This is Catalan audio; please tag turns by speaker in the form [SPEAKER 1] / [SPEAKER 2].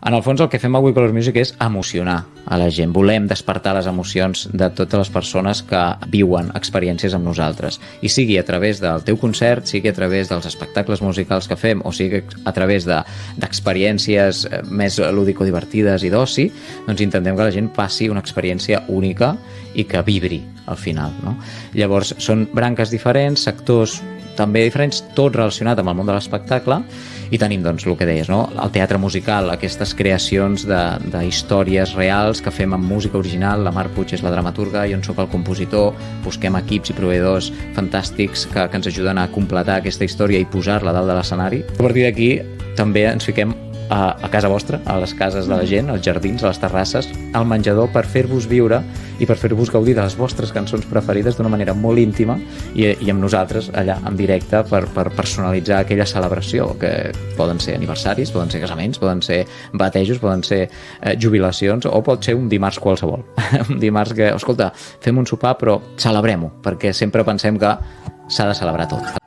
[SPEAKER 1] En el fons el que fem a We Color Music és emocionar a la gent. Volem despertar les emocions de totes les persones que viuen experiències amb nosaltres. I sigui a través del teu concert, sigui a través dels espectacles musicals que fem, o sigui a través d'experiències més lúdico-divertides i d'oci, doncs intentem que la gent passi una experiència única i que vibri al final, no? Llavors, són branques diferents, sectors també diferents, tot relacionat amb el món de l'espectacle, i tenim, doncs, el que deies, no? El teatre musical, aquestes creacions d'històries reals que fem amb música original. La Mar Puig és la dramaturga, jo en soc el compositor, busquem equips i proveïdors fantàstics que ens ajuden a completar aquesta història i posar-la dalt de l'escenari. A partir d'aquí també ens fiquem a casa vostra, a les cases de la gent, als jardins, a les terrasses, al menjador, per fer-vos viure i per fer-vos gaudir de les vostres cançons preferides d'una manera molt íntima i amb nosaltres allà en directe per personalitzar aquella celebració, que poden ser aniversaris, poden ser casaments, poden ser batejos, poden ser jubilacions, o pot ser un dimarts qualsevol. Un dimarts que, escolta, fem un sopar però celebrem-ho, perquè sempre pensem que s'ha de celebrar tot.